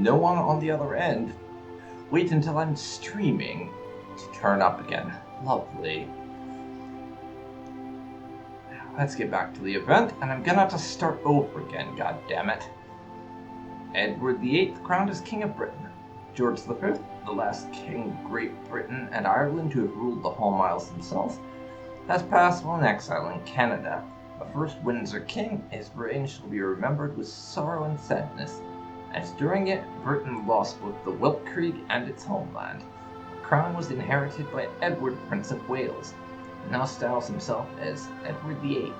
no one on the other end. Wait until I'm streaming to turn up again. Lovely. Let's get back to the event, and I'm gonna have to start over again, goddammit. Edward VIII crowned as King of Britain. George V, the last King of Great Britain and Ireland to have ruled the Home Isles themselves, has passed while in exile in Canada. The first Windsor King, his reign shall be remembered with sorrow and sadness, as during it Britain lost both the Weltkrieg and its homeland. The crown was inherited by Edward, Prince of Wales, and now styles himself as Edward VIII.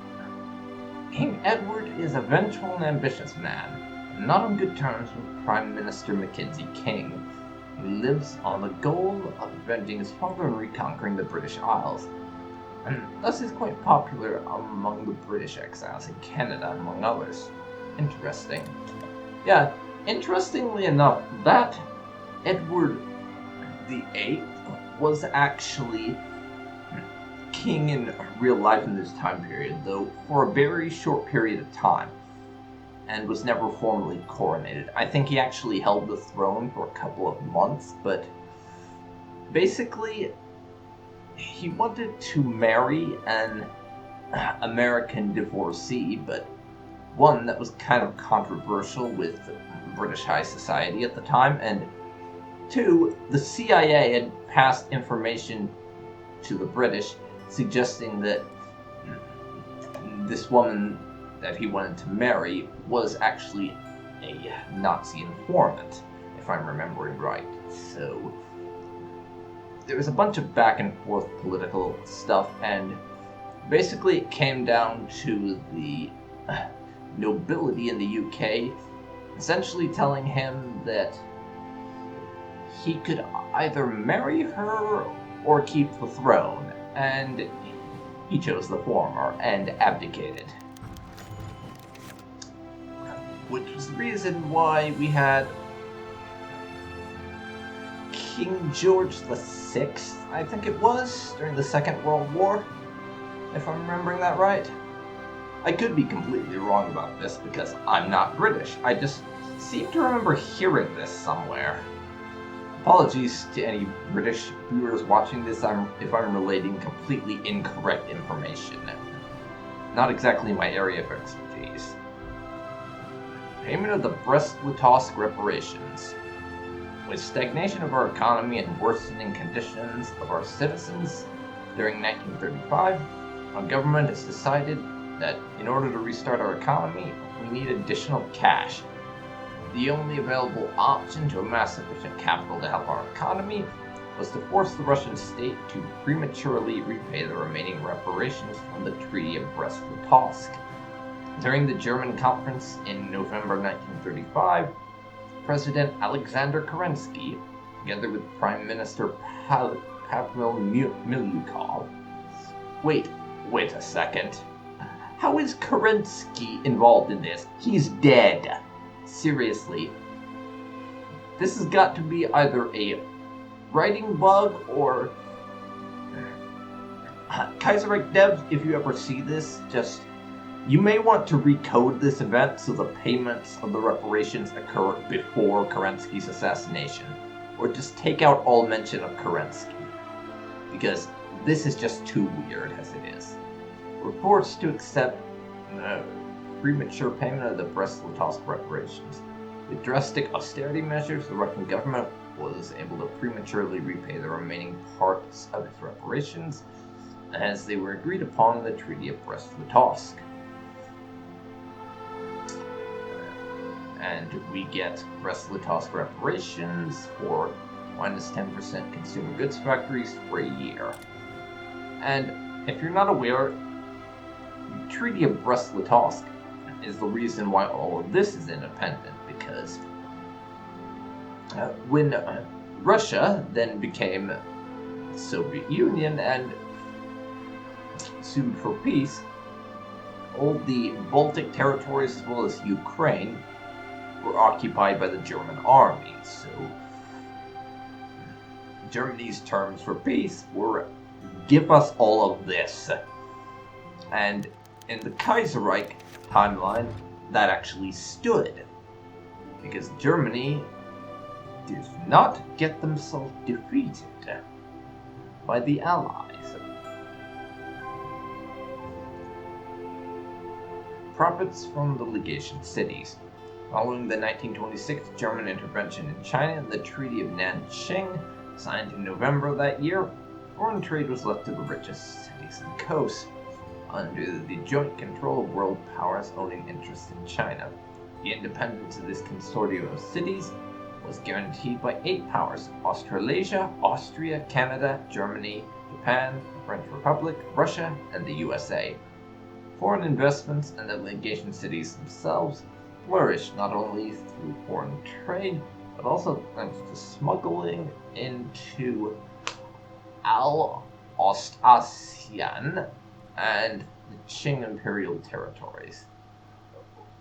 King Edward is a vengeful and ambitious man, and not on good terms with Prime Minister Mackenzie King. He lives on the goal of avenging his father and reconquering the British Isles, and thus is quite popular among the British exiles in Canada, among others. Interesting. Yeah, interestingly enough, that Edward VIII was actually king in real life in this time period, though for a very short period of time, and was never formally coronated. I think he actually held the throne for a couple of months, but basically he wanted to marry an American divorcee, but one that was kind of controversial with British high society at the time, and two, the CIA had passed information to the British suggesting that this woman that he wanted to marry was actually a Nazi informant, if I'm remembering right. So there was a bunch of back and forth political stuff, and basically it came down to the nobility in the UK essentially telling him that he could either marry her or keep the throne, and he chose the former and abdicated. Which was the reason why we had King George VI, I think it was, during the Second World War, if I'm remembering that right. I could be completely wrong about this because I'm not British. I just seem to remember hearing this somewhere. Apologies to any British viewers watching this if I'm relating completely incorrect information. Not exactly my area of expertise. Payment of the Brest-Litovsk reparations. With stagnation of our economy and worsening conditions of our citizens during 1935, our government has decided that in order to restart our economy, we need additional cash. The only available option to amass sufficient capital to help our economy was to force the Russian state to prematurely repay the remaining reparations from the Treaty of Brest-Litovsk. During the German conference in November 1935, President Alexander Kerensky, together with Prime Minister Pavel Milyukov. Wait a second. How is Kerensky involved in this? He's dead. Seriously. This has got to be either a writing bug or... Kaiserreich devs, if you ever see this, you may want to recode this event so the payments of the reparations occur before Kerensky's assassination, or just take out all mention of Kerensky, because this is just too weird as it is. Reports to accept premature payment of the Brest-Litovsk reparations. With drastic austerity measures, the Russian government was able to prematurely repay the remaining parts of its reparations, as they were agreed upon in the Treaty of Brest-Litovsk. And we get Brest-Litovsk reparations for minus 10% consumer goods factories for a year. And if you're not aware, the Treaty of Brest-Litovsk is the reason why all of this is independent, because when Russia then became the Soviet Union and sued for peace, all the Baltic territories as well as Ukraine were occupied by the German army. So Germany's terms for peace were, give us all of this. And in the Kaiserreich timeline, that actually stood, because Germany did not get themselves defeated by the Allies. Profits from the legation cities. Following the 1926 German intervention in China and the Treaty of Nanjing, signed in November that year, foreign trade was left to the richest cities and coasts, under the joint control of world powers owning interests in China. The independence of this consortium of cities was guaranteed by 8 powers: Australasia, Austria, Canada, Germany, Japan, the French Republic, Russia, and the USA. Foreign investments and the legation cities themselves flourished not only through foreign trade, but also thanks to smuggling into Al-Ostasian and the Qing imperial territories.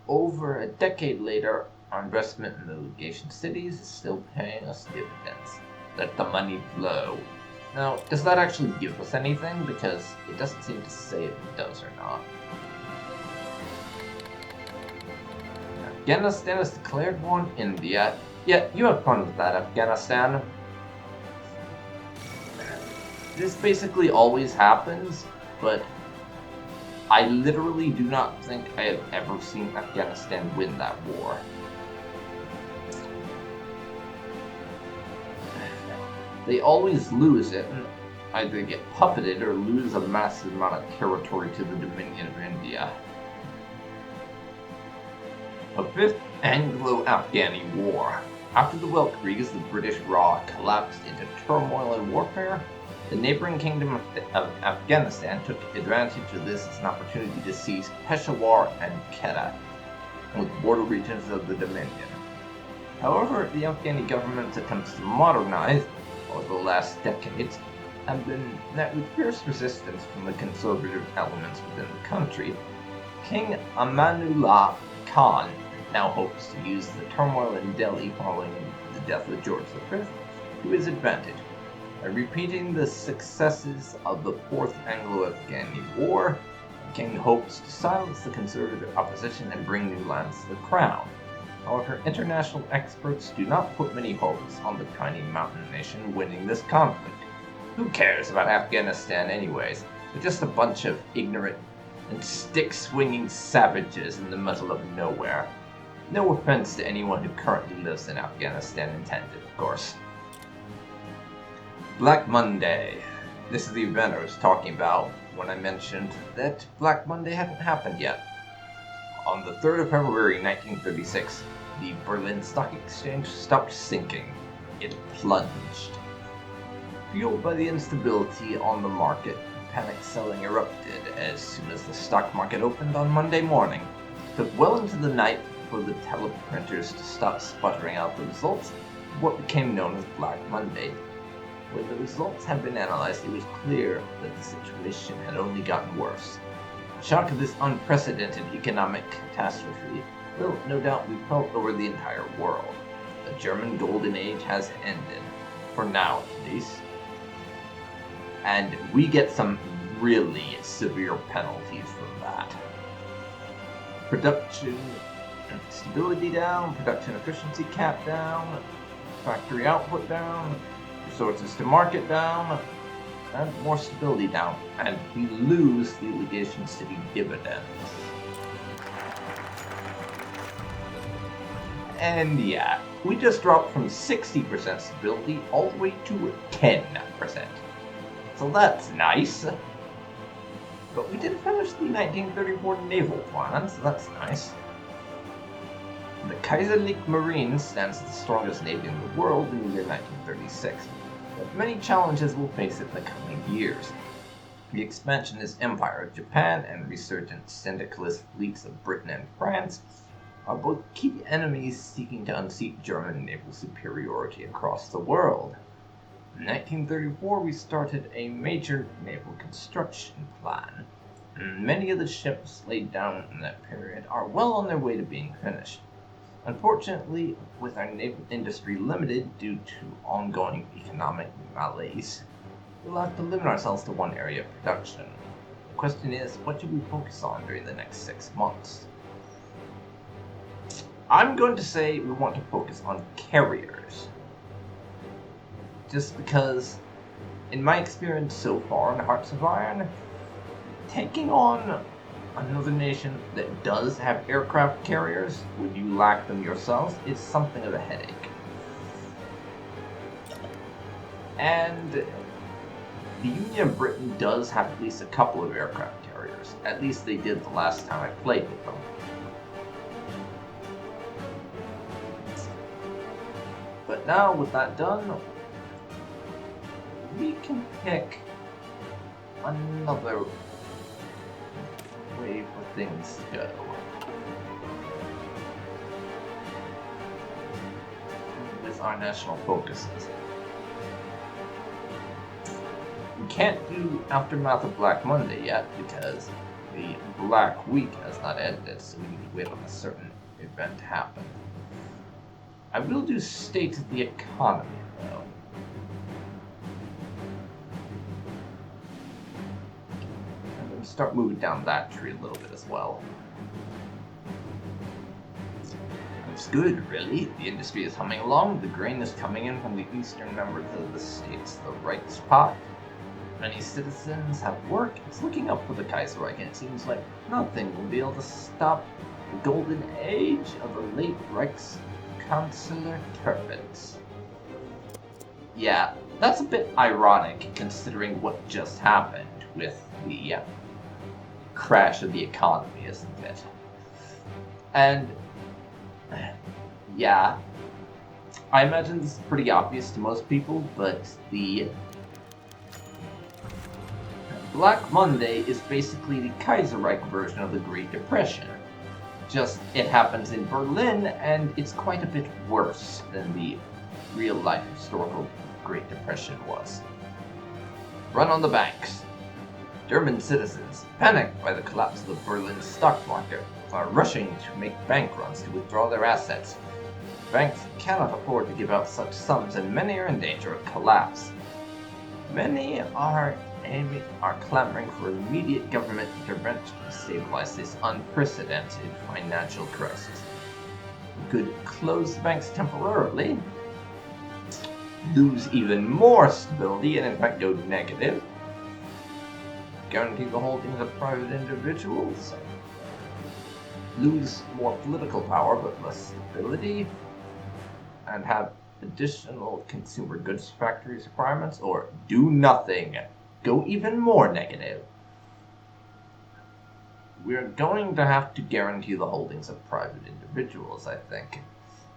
Over a decade later, our investment in the legation cities is still paying us dividends. Let the money flow. Now, does that actually give us anything? Because it doesn't seem to say if it does or not. Afghanistan has declared war on India. Yeah, you have fun with that, Afghanistan. This basically always happens, but I literally do not think I have ever seen Afghanistan win that war. They always lose it and either get puppeted or lose a massive amount of territory to the Dominion of India. A fifth Anglo-Afghani War. After the Weltkrieg, the British Raj collapsed into turmoil and warfare, the neighboring kingdom of Afghanistan took advantage of this as an opportunity to seize Peshawar and Quetta, with border regions of the Dominion. However, the Afghani government's attempts to modernize over the last decades have been met with fierce resistance from the conservative elements within the country. King Amanullah Khan now hopes to use the turmoil in Delhi following the death of George V to his advantage. By repeating the successes of the Fourth Anglo-Afghani War, the king hopes to silence the conservative opposition and bring new lands to the crown. However, international experts do not put many hopes on the tiny mountain nation winning this conflict. Who cares about Afghanistan anyways? They're just a bunch of ignorant and stick-swinging savages in the middle of nowhere. No offense to anyone who currently lives in Afghanistan intended, of course. Black Monday. This is the event I was talking about when I mentioned that Black Monday hadn't happened yet. On the 3rd of February 1936, the Berlin Stock Exchange stopped sinking. It plunged. Fueled by the instability on the market, panic selling erupted as soon as the stock market opened on Monday morning. It took well into the night for the teleprinters to stop sputtering out the results of what became known as Black Monday. When the results had been analyzed, it was clear that the situation had only gotten worse. The shock of this unprecedented economic catastrophe will no doubt be felt over the entire world. The German Golden Age has ended, for now at least, and we get some really severe penalties from that. Production stability down, production efficiency cap down, factory output down, resources to market down, and more stability down, and we lose the legation city dividends. And yeah, we just dropped from 60% stability all the way to 10%. So that's nice. But we did finish the 1934 naval plan, so that's nice. The Kaiserreich Marine stands as the strongest navy in the world in the year 1936, but many challenges will face it in the coming years. The expansionist empire of Japan and resurgent syndicalist fleets of Britain and France are both key enemies seeking to unseat German naval superiority across the world. In 1934, we started a major naval construction plan. Many of the ships laid down in that period are well on their way to being finished. Unfortunately, with our naval industry limited due to ongoing economic malaise, we'll have to limit ourselves to one area of production. The question is, what should we focus on during the next 6 months? I'm going to say we want to focus on carriers. just because, in my experience so far in Hearts of Iron, taking on another nation that does have aircraft carriers when you lack them yourselves is something of a headache. And the Union of Britain does have at least a couple of aircraft carriers. At least they did the last time I played with them. But now, with that done, we can pick another way for things to go. With our national focuses. We can't do Aftermath of Black Monday yet because the Black Week has not ended, so we need to wait on a certain event to happen. I will do State of the Economy, though. I'm going to start moving down that tree a little bit as well. It's good, really. The industry is humming along. The grain is coming in from the eastern members of the states, the right spot. Many citizens have work. It's looking up for the Kaiserreich, and it seems like nothing will be able to stop the golden age of the late Reichskanzler turbans. Yeah, that's a bit ironic considering what just happened with the crash of the economy, isn't it? And yeah, I imagine this is pretty obvious to most people, but the Black Monday is basically the Kaiserreich version of the Great Depression. Just, it happens in Berlin, and it's quite a bit worse than the real-life historical Great Depression was. Run on the banks. German citizens, panicked by the collapse of the Berlin stock market, are rushing to make bank runs to withdraw their assets. Banks cannot afford to give out such sums, and many are in danger of collapse. Many are clamoring for immediate government intervention to stabilize this unprecedented financial crisis. We could close the banks temporarily, lose even more stability, and in fact go negative, guarantee the holdings of private individuals, lose more political power but less stability, and have additional consumer goods factories requirements, or do nothing. Go even more negative. We're going to have to guarantee the holdings of private individuals, I think.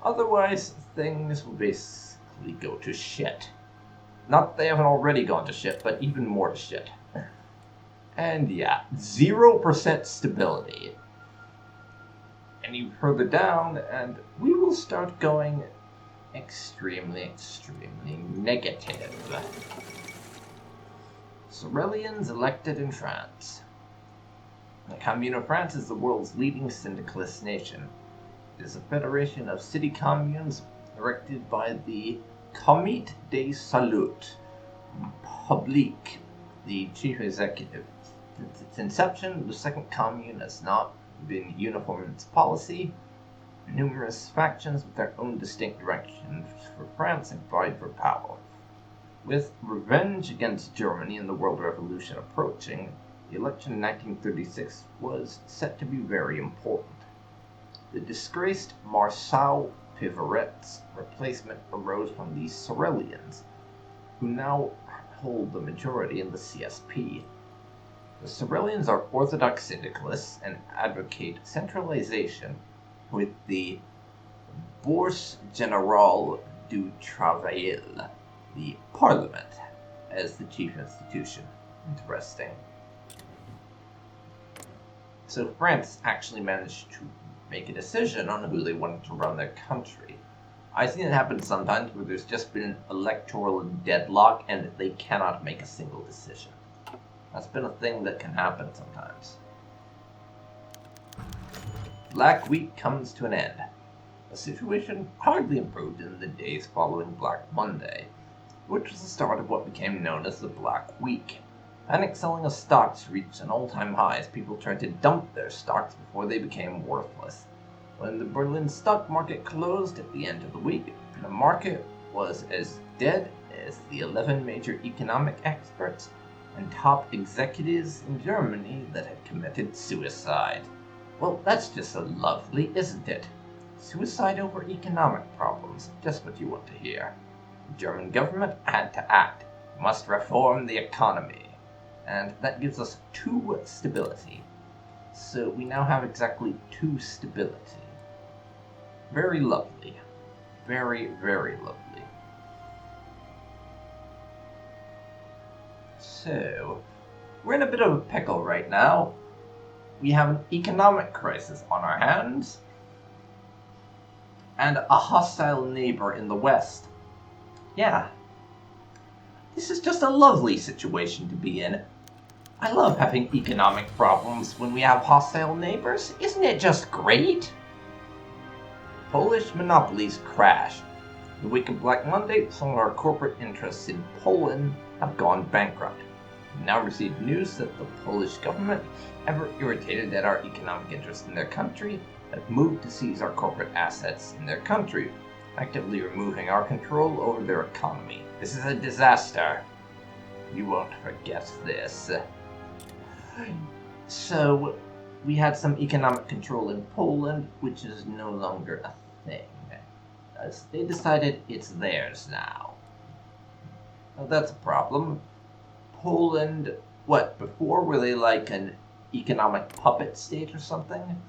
Otherwise, things will basically go to shit. Not that they haven't already gone to shit, but even more to shit. And yeah, 0% stability. Any further down, and we will start going extremely negative. Sorelians elected in France. The Commune of France is the world's leading syndicalist nation. It is a federation of city communes erected by the Comité des Salut Public, the chief executive. Since its inception, the second commune has not been uniform in its policy. Numerous factions with their own distinct directions for France and fight for power. With revenge against Germany and the World Revolution approaching, the election in 1936 was set to be very important. The disgraced Marshal Pivaret's replacement arose from the Sorelians, who now hold the majority in the CSP. The Sorelians are orthodox syndicalists and advocate centralization with the Bourse Générale du Travail, the Parliament, as the chief institution. Interesting. So France actually managed to make a decision on who they wanted to run their country. I've seen it happen sometimes where there's just been an electoral deadlock and they cannot make a single decision. That's been a thing that can happen sometimes. Black Week comes to an end. The situation hardly improved in the days following Black Monday, which was the start of what became known as the Black Week. Panic selling of stocks reached an all-time high as people tried to dump their stocks before they became worthless. When the Berlin stock market closed at the end of the week, the market was as dead is the 11 major economic experts and top executives in Germany that had committed suicide. Well, that's just so lovely, isn't it? Suicide over economic problems, just what you want to hear. The German government had to act. We must reform the economy. And that gives us 2 stability. So we now have exactly 2 stability. Very lovely. Very, very lovely. So, we're in a bit of a pickle right now. We have an economic crisis on our hands, and a hostile neighbor in the west. Yeah. This is just a lovely situation to be in. I love having economic problems when we have hostile neighbors. Isn't it just great? Polish monopolies crash. The week of Black Monday, some of our corporate interests in Poland have gone bankrupt. We now received news that the Polish government, ever irritated at our economic interest in their country, have moved to seize our corporate assets in their country, effectively removing our control over their economy. This is a disaster. You won't forget this. So, we had some economic control in Poland, which is no longer a thing. As they decided it's theirs now. Now that's a problem. Poland, what, before were they like an economic puppet state or something?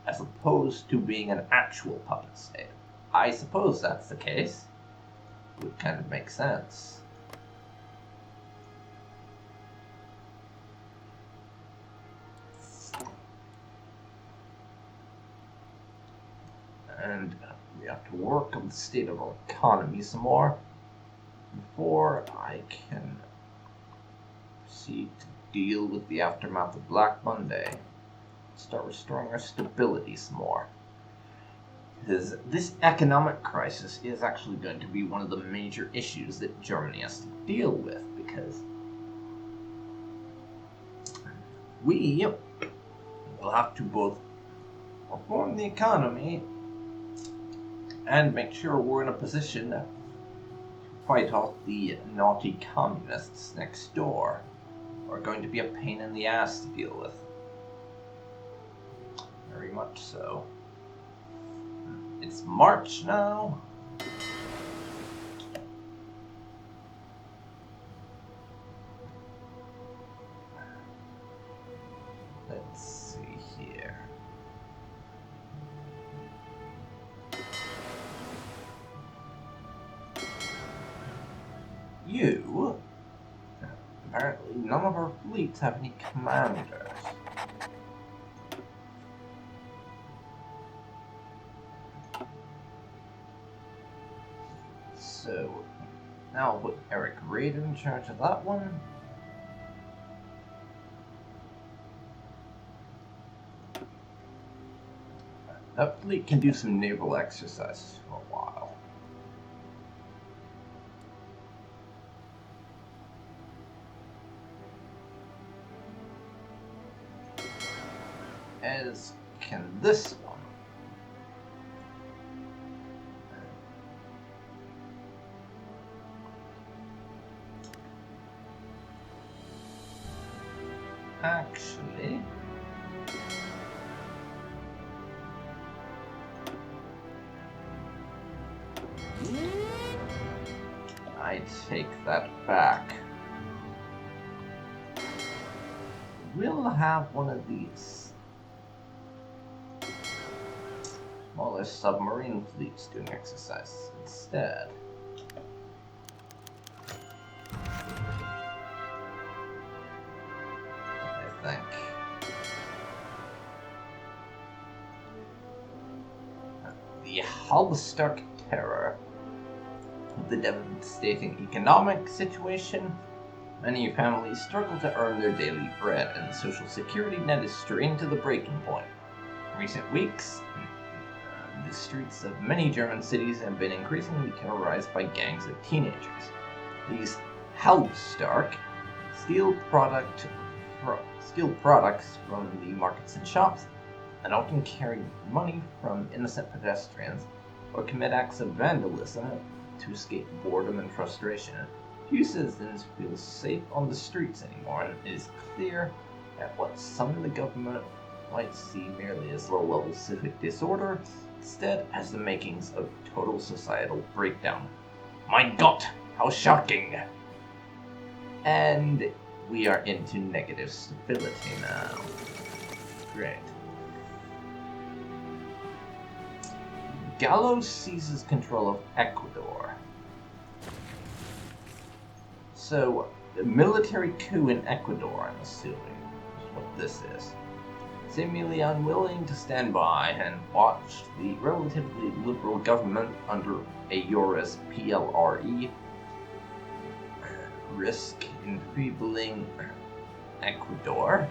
As opposed to being an actual puppet state. I suppose that's the case. It would kind of make sense. And we have to work on the state of our economy some more before I can proceed to deal with the aftermath of Black Monday. Start restoring our stability some more. Because this economic crisis is actually going to be one of the major issues that Germany has to deal with, because we will have to both reform the economy and make sure we're in a position to fight off the naughty communists next door, who are going to be a pain in the ass to deal with. Very much so. It's March now. Let's see here. You? Apparently none of our fleets have any commanders. So, now I'll put Eric Reid in charge of that one. That fleet can do some naval exercises for a while. As can this one. Actually, I take that back. We'll have one of these smaller submarine fleets doing exercises instead. I think. The Halbstark terror. With the devastating economic situation, many families struggle to earn their daily bread, and the social security net is strained to the breaking point. In recent weeks, the streets of many German cities have been increasingly terrorized by gangs of teenagers. These Halbstark steal products from the markets and shops, and often carry money from innocent pedestrians or commit acts of vandalism to escape boredom and frustration. Few citizens feel safe on the streets anymore, and it is clear that what some in the government might see merely as low-level civic disorder, instead has the makings of total societal breakdown. Mein Gott, how shocking! And we are into negative stability now. Great. Gallo seizes control of Ecuador. So, the military coup in Ecuador, I'm assuming, is what this is. Seemingly unwilling to stand by and watch the relatively liberal government under Ayura's PLRE risk enfeebling Ecuador,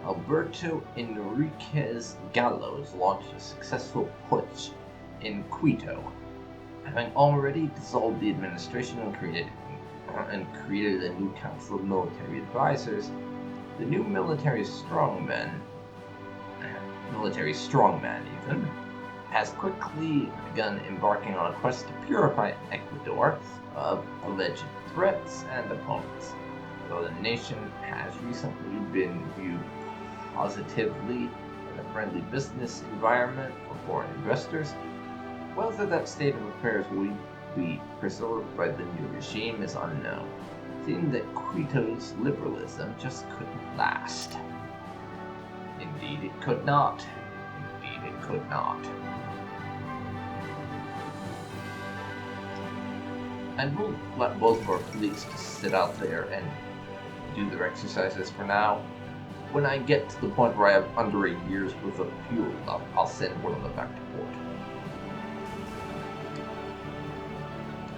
Alberto Enriquez Gallos launched a successful putsch in Quito. Having already dissolved the administration and created a new council of military advisors, the new military strongman even, has quickly begun embarking on a quest to purify Ecuador of alleged threats and opponents. Though the nation has recently been viewed positively in a friendly business environment for foreign investors, whether that state of affairs will be preserved by the new regime is unknown, seeing that Quito's liberalism just couldn't last. Indeed it could not. Indeed it could not. And we'll let both of our fleets just sit out there and do their exercises for now. When I get to the point where I have under a year's worth of fuel left, I'll send one of them back to port.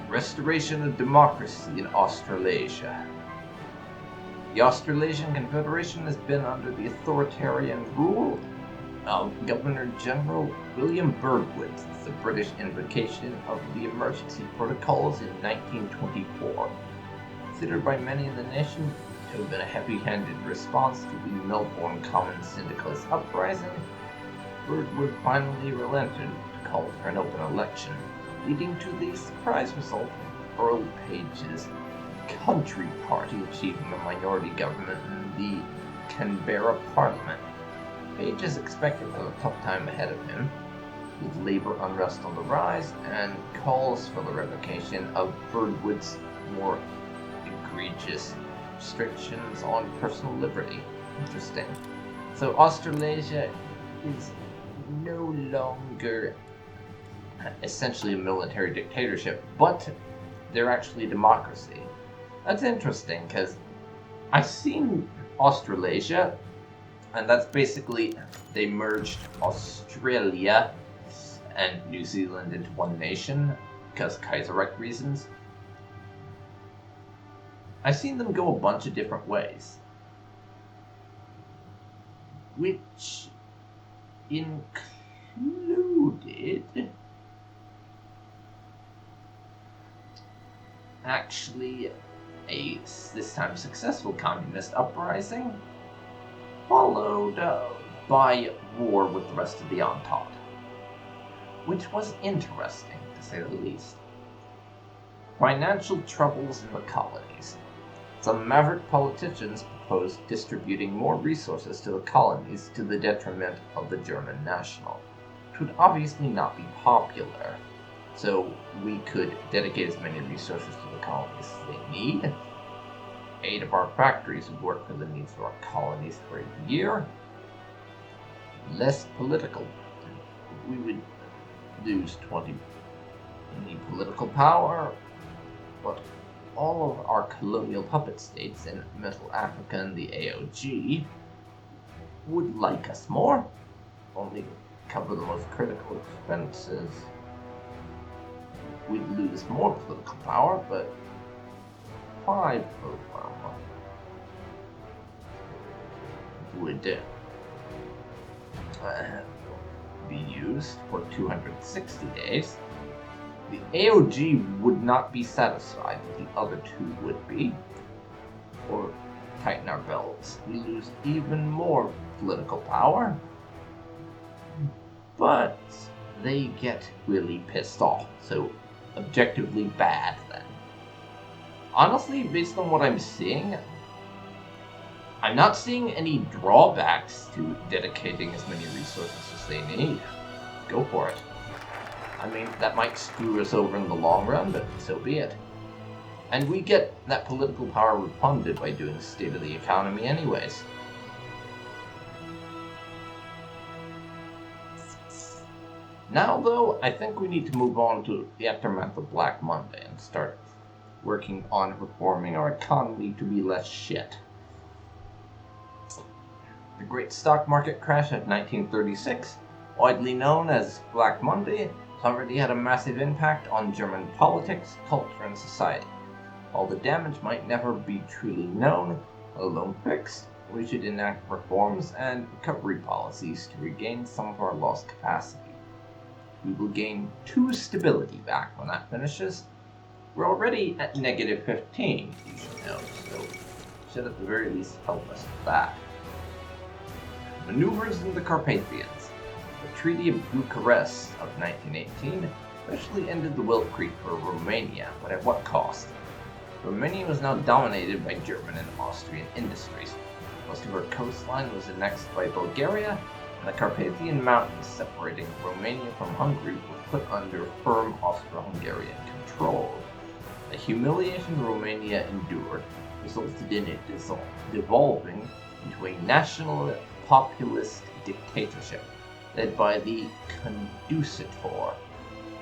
Restoration of democracy in Australasia. The Australasian Confederation has been under the authoritarian rule of Governor-General William Birdwood since the British invocation of the Emergency Protocols in 1924. Considered by many in the nation to have been a heavy-handed response to the Melbourne Common Syndicalist uprising, Birdwood finally relented to call for an open election, leading to the surprise result of Earl Page's Country Party achieving a minority government in the Canberra Parliament. Page is expected to have a tough time ahead of him, with labour unrest on the rise and calls for the revocation of Birdwood's more egregious restrictions on personal liberty. Interesting. So Australasia is no longer essentially a military dictatorship, but they're actually a democracy. That's interesting, because I've seen Australasia, and that's basically, they merged Australia and New Zealand into one nation, because Kaiserreich reasons. I've seen them go a bunch of different ways, which included actually a this time successful communist uprising, followed by war with the rest of the Entente, which was interesting to say the least. Financial troubles in the colonies. Some maverick politicians proposed distributing more resources to the colonies to the detriment of the German national, which would obviously not be popular. So we could dedicate as many resources to the colonies as they need. 8 of our factories would work for the needs of our colonies for a year. Less political. We would lose 20 any political power, but all of our colonial puppet states in Mittleafrika and the AOG would like us more. Only cover the most critical expenses. We'd lose more political power, but 5 of them would be used for 260 days. The AOG would not be satisfied, but the other 2 would be. Or tighten our belts. We lose even more political power, but they get really pissed off. So objectively bad then? Honestly, based on what I'm seeing, I'm not seeing any drawbacks to dedicating as many resources as they need. Go for it. I mean, that might screw us over in the long run, but so be it. And we get that political power refunded by doing State of the Economy anyways. Now, though, I think we need to move on to the aftermath of Black Monday and start working on reforming our economy to be less shit. The great stock market crash of 1936, widely known as Black Monday, has already had a massive impact on German politics, culture, and society. While the damage might never be truly known, let alone fixed, we should enact reforms and recovery policies to regain some of our lost capacity. We will gain 2 stability back when that finishes. We're already at negative 15, you should know, so should at the very least help us with that. Maneuvers in the Carpathians. The Treaty of Bucharest of 1918 officially ended the Wild Creek for Romania, but at what cost? Romania was now dominated by German and Austrian industries. Most of her coastline was annexed by Bulgaria, and the Carpathian Mountains separating Romania from Hungary were put under firm Austro-Hungarian control. The humiliation Romania endured resulted in it devolving into a national populist dictatorship led by the conducitor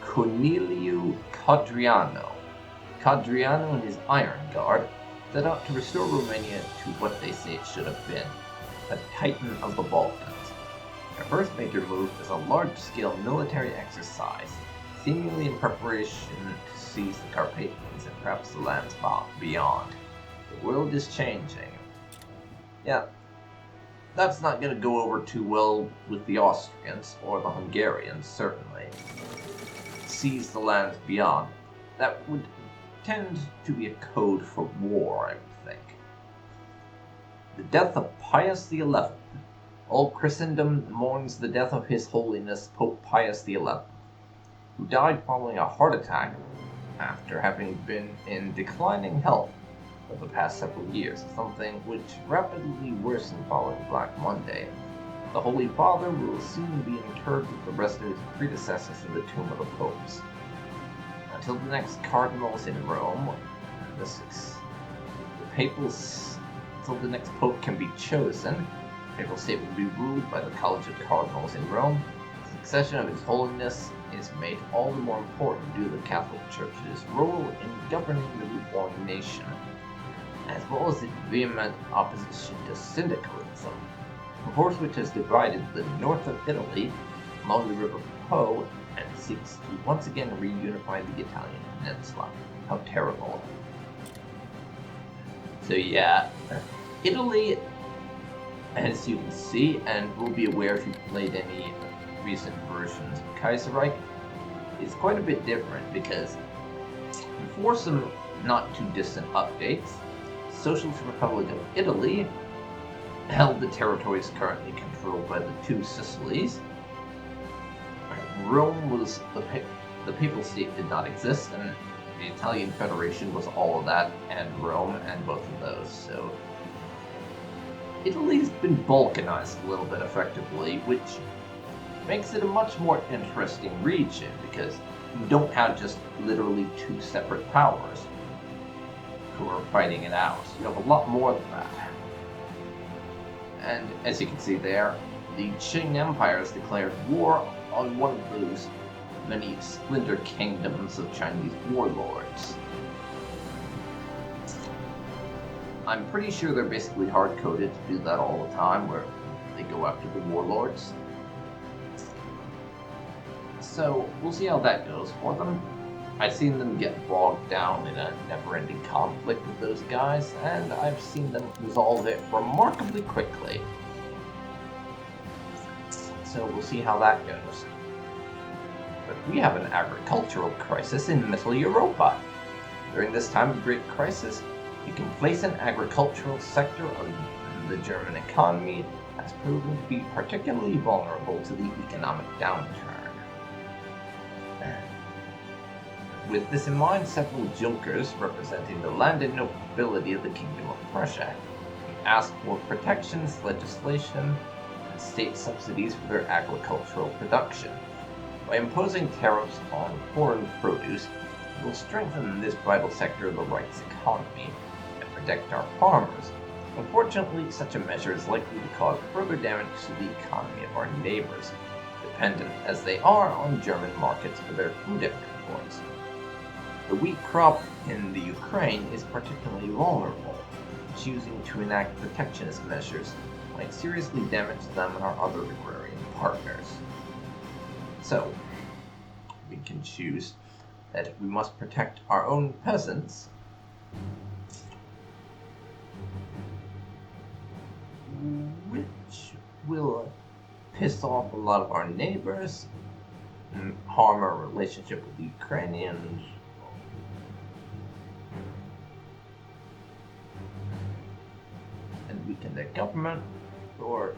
Corneliu Codreanu. Codreanu and his Iron Guard set out to restore Romania to what they say it should have been, a titan of the Balkans. Their first major move is a large-scale military exercise, seemingly in preparation to seize the Carpathians and perhaps the lands beyond. The world is changing. Yeah, that's not going to go over too well with the Austrians, or the Hungarians, certainly. Seize the lands beyond. That would tend to be a code for war, I would think. The death of Pius XI. All Christendom mourns the death of His Holiness Pope Pius XI, who died following a heart attack after having been in declining health for the past several years, something which rapidly worsened following Black Monday. The Holy Father will soon be interred with the rest of his predecessors in the tomb of the popes. Until the next cardinals in Rome, until the next pope can be chosen, the papal state will be ruled by the College of Cardinals in Rome. The succession of His Holiness is made all the more important due to the Catholic Church's role in governing the reformed nation, as well as its vehement opposition to syndicalism, a force which has divided the north of Italy along the River Po and seeks to once again reunify the Italian peninsula. How terrible. So yeah, Italy, as you can see, and will be aware if you've played any recent versions of Kaiserreich, is quite a bit different because before some not too distant updates, the Socialist Republic of Italy held the territories currently controlled by the 2 Sicilies. Rome was the papal state did not exist, and the Italian Federation was all of that, and Rome, and both of those. So Italy's been balkanized a little bit effectively, which makes it a much more interesting region because you don't have just literally 2 separate powers who are fighting it out. You have a lot more than that. And as you can see there, the Qing Empire has declared war on one of those many splinter kingdoms of Chinese warlords. I'm pretty sure they're basically hard-coded to do that all the time, where they go after the warlords. So, we'll see how that goes for them. I've seen them get bogged down in a never-ending conflict with those guys, and I've seen them resolve it remarkably quickly. So we'll see how that goes. But we have an agricultural crisis in Middle Europa. During this time of great crisis, the complacent agricultural sector of the German economy has proven to be particularly vulnerable to the economic downturn. With this in mind, several junkers representing the landed nobility of the Kingdom of Prussia asked for protections, legislation, and state subsidies for their agricultural production. By imposing tariffs on foreign produce, we will strengthen this vital sector of the Reich's economy and protect our farmers. Unfortunately, such a measure is likely to cause further damage to the economy of our neighbors, dependent as they are on German markets for their food exports. The wheat crop in the Ukraine is particularly vulnerable. Choosing to enact protectionist measures might seriously damage them and our other agrarian partners. So, we can choose that we must protect our own peasants, which will piss off a lot of our neighbors and harm our relationship with the Ukrainians. And weaken their government, or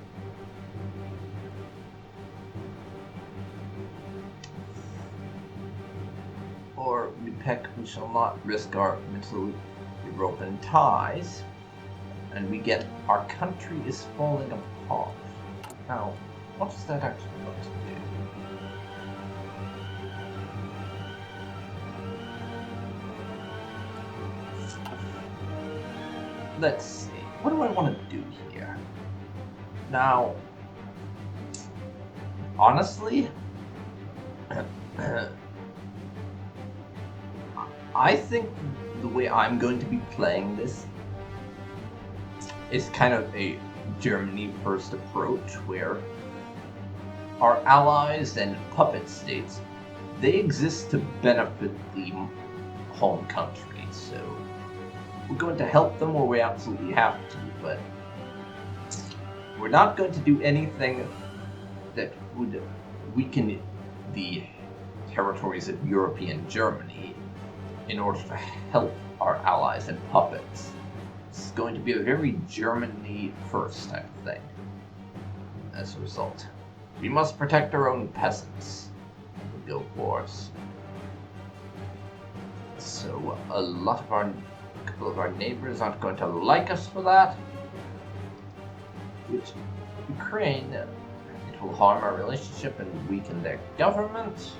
we shall not risk our Mittleafrikan ties, and we get our country is falling apart. Now, what is that actually going to do? Let's see. What do I want to do here? Now, honestly, I think the way I'm going to be playing this is kind of a Germany first approach, where our allies and puppet states, they exist to benefit the home country, so we're going to help them where we absolutely have to, but we're not going to do anything that would weaken the territories of European Germany in order to help our allies and puppets. It's going to be a very Germany first type of thing. As a result, we must protect our own peasants in the guild wars. So a couple of our neighbors aren't going to like us for that. Which Ukraine, it will harm our relationship and weaken their government.